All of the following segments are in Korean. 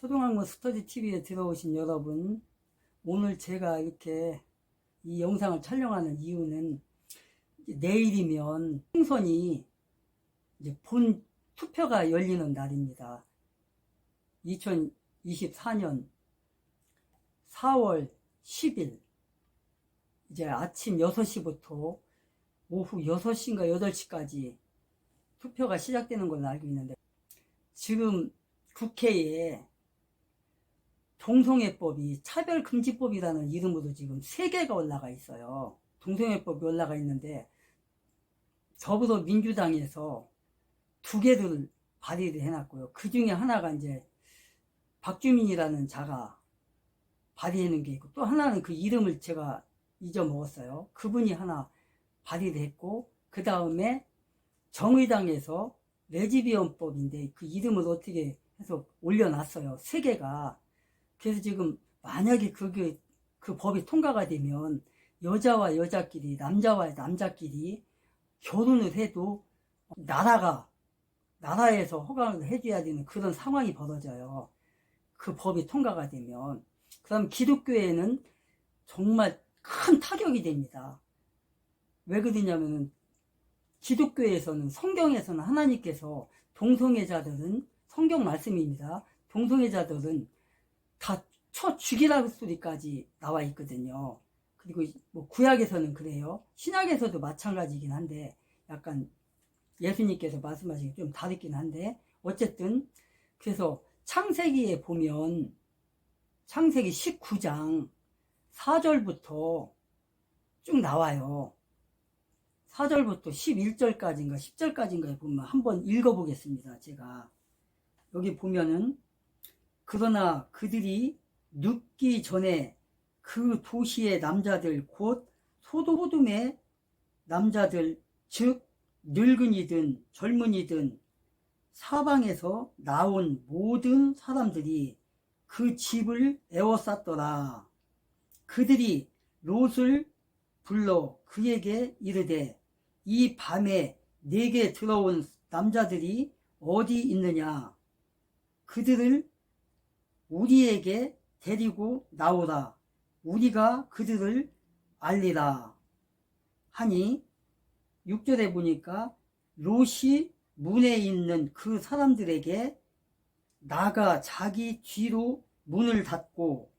초등학문 스터디 TV에 들어오신 여러분, 오늘 제가 이렇게 이 영상을 촬영하는 이유는 내일이면 총선이 이제 본 투표가 열리는 날입니다. 2024년 4월 10일 이제 아침 6시부터 오후 6시인가 8시까지 투표가 시작되는 걸로 알고 있는데, 지금 국회에 동성애법이 차별금지법이라는 이름으로 지금 3개가 올라가 있어요. 동성애법이 올라가 있는데 더불어민주당에서 2개를 발의를 해놨고요. 그 중에 하나가 이제 박주민이라는 자가 발의하는 게 있고, 또 하나는 그 이름을 제가 잊어먹었어요. 그분이 하나 발의를 했고, 그 다음에 정의당에서 레즈비언법인데 그 이름을 어떻게 해서 올려놨어요. 3개가. 그래서 지금 만약에 그 법이 통과가 되면 여자와 여자끼리, 남자와 남자끼리 결혼을 해도 나라에서 허가를 해줘야 되는 그런 상황이 벌어져요. 그 법이 통과가 되면. 그 다음 기독교에는 정말 큰 타격이 됩니다. 왜 그러냐면은 기독교에서는, 성경에서는 하나님께서 동성애자들은, 성경 말씀입니다, 동성애자들은 다 쳐 죽이라는 소리까지 나와 있거든요. 그리고 뭐 구약에서는 그래요. 신약에서도 마찬가지긴 한데 약간 예수님께서 말씀하신 게 좀 다르긴 한데, 어쨌든 그래서 창세기에 보면 창세기 19장 4절부터 쭉 나와요. 4절부터 11절까지인가 10절까지인가에 보면 한번 읽어보겠습니다. 제가 여기 보면은, 그러나 그들이 눕기 전에 그 도시의 남자들 곧 소돔의 남자들, 즉 늙은이든 젊은이든 사방에서 나온 모든 사람들이 그 집을 에워쌌더라. 그들이 롯을 불러 그에게 이르되, 이 밤에 내게 들어온 남자들이 어디 있느냐? 그들을 우리에게 데리고 나오라. 우리가 그들을 알리라 하니, 6절에 보니까 롯이 문에 있는 그 사람들에게 나가 자기 뒤로 문을 닫고,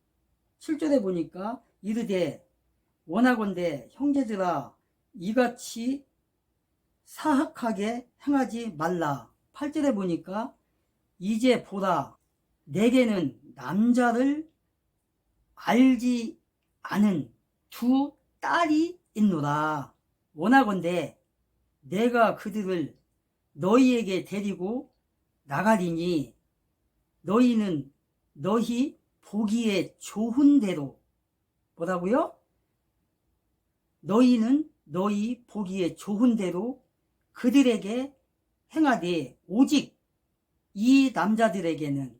7절에 보니까 이르되, 원하건대 형제들아 이같이 사악하게 행하지 말라. 8절에 보니까 이제 보라, 내게는 남자를 알지 않은 2 딸이 있노라. 원하건대 내가 그들을 너희에게 데리고 나가리니, 너희는 너희 보기에 좋은 대로, 뭐라고요? 너희는 너희 보기에 좋은 대로 그들에게 행하되, 오직 이 남자들에게는,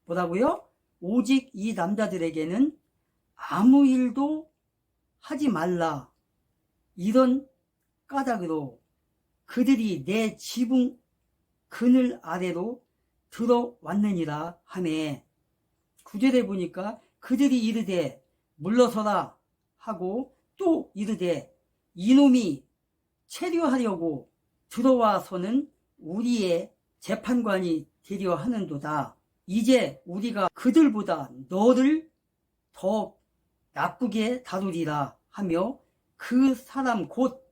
뭐라고요? 오직 이 남자들에게는 아무 일도 하지 말라. 이런 까닭으로 그들이 내 지붕 그늘 아래로 들어왔느니라 하매, 9절에 보니까 그들이 이르되 물러서라 하고, 또 이르되 이놈이 체류하려고 들어와서는 우리의 재판관이 되려 하는도다. 이제 우리가 그들보다 너를 더 나쁘게 다루리라 하며, 그 사람 곧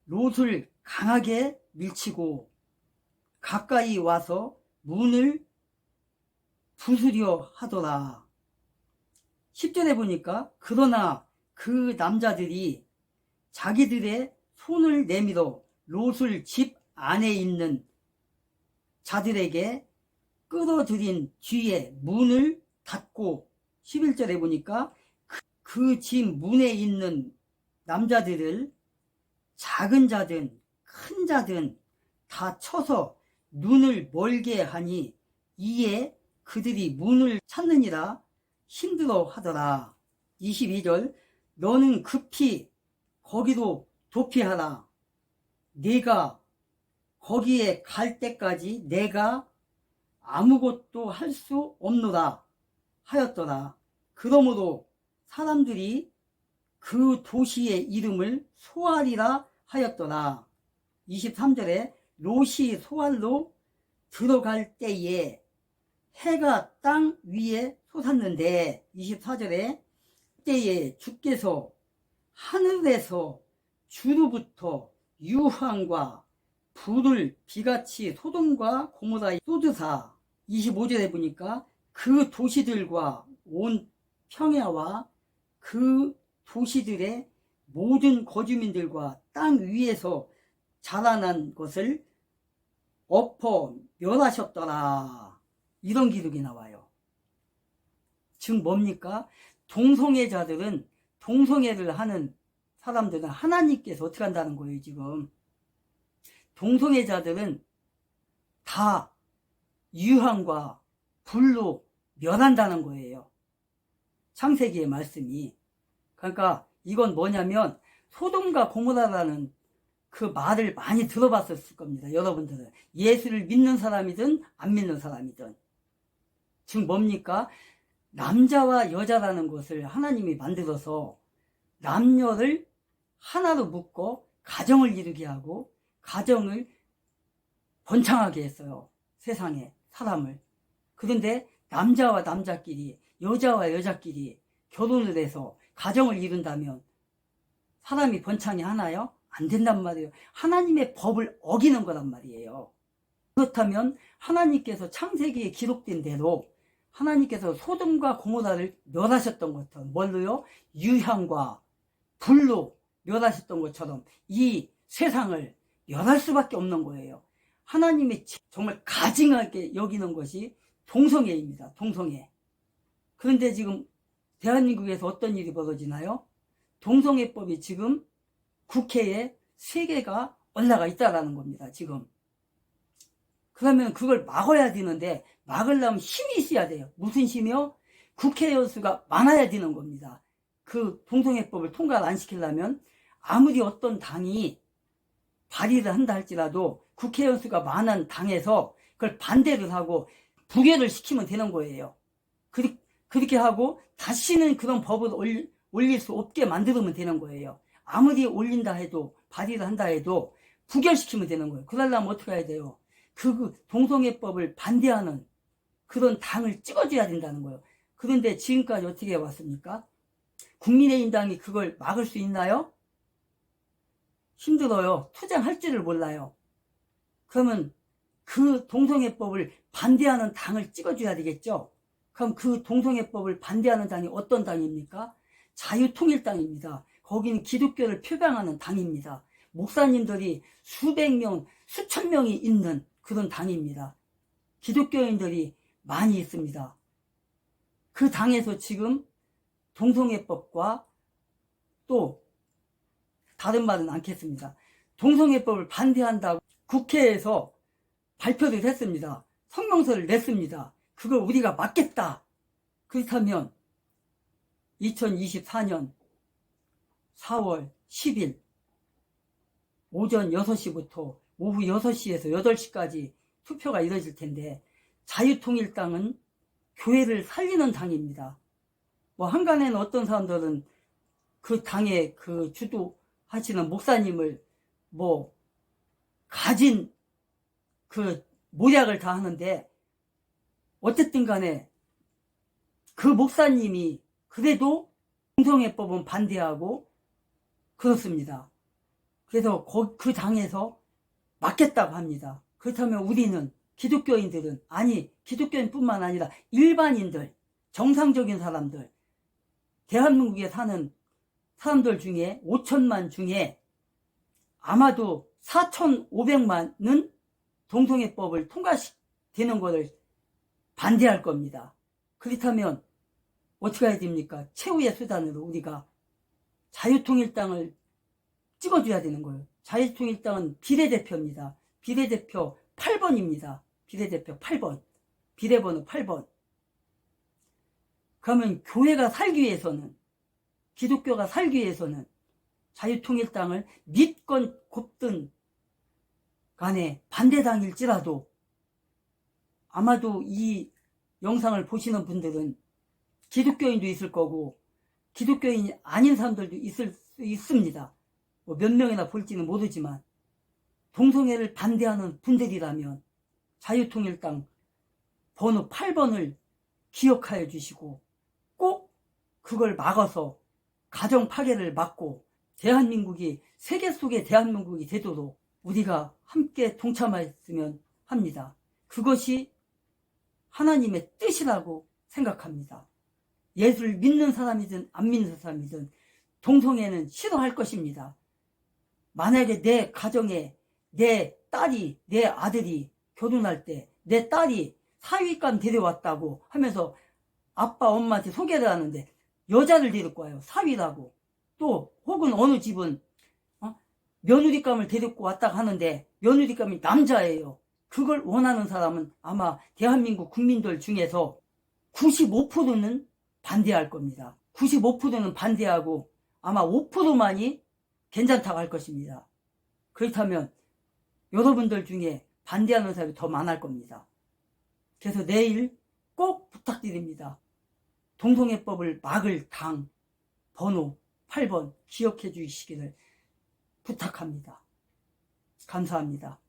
롯을 강하게 밀치고 가까이 와서 문을 부수려 하더라. 10절에 보니까 그러나 그 남자들이 자기들의 손을 내밀어 롯을 집 안에 있는 자들에게 끌어들인 뒤에 문을 닫고, 11절에 보니까 그 집 문에 있는 남자들을 작은 자든 큰 자든 다 쳐서 눈을 멀게 하니, 이에 그들이 문을 찾느니라 힘들어 하더라. 22절, 너는 급히 거기로 도피하라. 네가 거기에 갈 때까지 내가 아무것도 할 수 없노라 하였더라. 그러므로 사람들이 그 도시의 이름을 소알이라 하였더라. 23절에 롯이 소알로 들어갈 때에 해가 땅 위에 솟았는데 24절에 때에 주께서 하늘에서 주로부터 유황과 불을 비같이 소돔과 고모라에 쏟으사 25절에 보니까 그 도시들과 온 평야와 그 도시들의 모든 거주민들과 땅 위에서 자라난 것을 엎어 멸하셨더라. 이런 기록이 나와요. 즉 뭡니까? 동성애자들은, 동성애를 하는 사람들은 하나님께서 어떻게 한다는 거예요, 지금. 동성애자들은 다 유황과 불로 멸한다는 거예요. 창세기의 말씀이. 그러니까 이건 뭐냐면 소돔과 고모라라는 그 말을 많이 들어봤었을 겁니다. 여러분들은 예수를 믿는 사람이든 안 믿는 사람이든. 즉 뭡니까? 남자와 여자라는 것을 하나님이 만들어서 남녀를 하나로 묶어 가정을 이루게 하고 가정을 번창하게 했어요. 세상에 사람을. 그런데 남자와 남자끼리, 여자와 여자끼리 결혼을 해서 가정을 이룬다면 사람이 번창이 하나요? 안 된단 말이에요. 하나님의 법을 어기는 거란 말이에요. 그렇다면 하나님께서 창세기에 기록된 대로 하나님께서 소돔과 고모라를 멸하셨던 것처럼 뭘로요? 유향과 불로 멸하셨던 것처럼 이 세상을 멸할 수밖에 없는 거예요. 하나님이 정말 가증하게 여기는 것이 동성애입니다. 동성애. 그런데 지금 대한민국에서 어떤 일이 벌어지나요? 동성애법이 지금 국회에 3개가 올라가 있다라는 겁니다. 지금. 그러면 그걸 막아야 되는데 막으려면 힘이 있어야 돼요. 무슨 힘이요? 국회의원 수가 많아야 되는 겁니다. 그 동성애법을 통과를 안 시키려면 아무리 어떤 당이 발의를 한다 할지라도 국회의원 수가 많은 당에서 그걸 반대를 하고 부결을 시키면 되는 거예요. 그렇게 하고 다시는 그런 법을 올릴 수 없게 만들면 되는 거예요. 아무리 올린다 해도 발의를 한다 해도 부결시키면 되는 거예요. 그러려면 어떻게 해야 돼요? 그 동성애법을 반대하는 그런 당을 찍어줘야 된다는 거예요. 그런데 지금까지 어떻게 해왔습니까? 국민의힘당이 그걸 막을 수 있나요? 힘들어요. 투쟁할 줄을 몰라요. 그러면 그 동성애법을 반대하는 당을 찍어줘야 되겠죠? 그럼 그 동성애법을 반대하는 당이 어떤 당입니까? 자유통일당입니다. 거기는 기독교를 표방하는 당입니다. 목사님들이 수백 명, 수천 명이 있는 그런 당입니다. 기독교인들이 많이 있습니다. 그 당에서 지금 동성애법과 또 다른 말은 않겠습니다. 동성애법을 반대한다고 국회에서 발표를 했습니다. 성명서를 냈습니다. 그걸 우리가 막겠다. 그렇다면 2024년 4월 10일 오전 6시부터 오후 6시에서 8시까지 투표가 이뤄질 텐데 자유통일당은 교회를 살리는 당입니다. 뭐 한간에는 어떤 사람들은 그 당의 그 주도하시는 목사님을 뭐 가진 그 모략을 다 하는데 어쨌든 간에 그 목사님이 그래도 동성애법은 반대하고 그렇습니다. 그래서 그 당에서 막겠다고 합니다. 그렇다면 우리는 기독교인들은 아니 기독교인뿐만 아니라 일반인들 정상적인 사람들 대한민국에 사는 사람들 중에 5천만 중에 아마도 4,500만은 동성애법을 통과되는 것을 반대할 겁니다. 그렇다면 어떻게 해야 됩니까? 최후의 수단으로 우리가 자유통일당을 찍어줘야 되는 거예요. 자유통일당은 비례대표입니다. 비례대표 8번입니다. 비례대표 8번. 비례번호 8번. 그러면 교회가 살기 위해서는 기독교가 살기 위해서는 자유통일당을 믿건 곱든 간에 반대당일지라도 아마도 이 영상을 보시는 분들은 기독교인도 있을 거고 기독교인이 아닌 사람들도 있을 수 있습니다. 뭐 몇 명이나 볼지는 모르지만 동성애를 반대하는 분들이라면 자유통일당 번호 8번을 기억하여 주시고 꼭 그걸 막아서 가정 파괴를 막고 대한민국이 세계 속의 대한민국이 되도록 우리가 함께 동참하였으면 합니다. 그것이 하나님의 뜻이라고 생각합니다. 예수를 믿는 사람이든 안 믿는 사람이든 동성애는 싫어할 것입니다. 만약에 내 가정에 내 딸이 내 아들이 결혼할 때 내 딸이 사위감 데려왔다고 하면서 아빠 엄마한테 소개를 하는데 여자를 데리고 와요. 사위라고. 또 혹은 어느 집은 며느리감을 데리고 왔다고 하는데 며느리감이 남자예요. 그걸 원하는 사람은 아마 대한민국 국민들 중에서 95%는 반대할 겁니다. 95%는 반대하고 아마 5%만이 괜찮다고 할 것입니다. 그렇다면 여러분들 중에 반대하는 사람이 더 많을 겁니다. 그래서 내일 꼭 부탁드립니다. 동성애법을 막을 당 번호 8번 기억해 주시기를 부탁합니다. 감사합니다.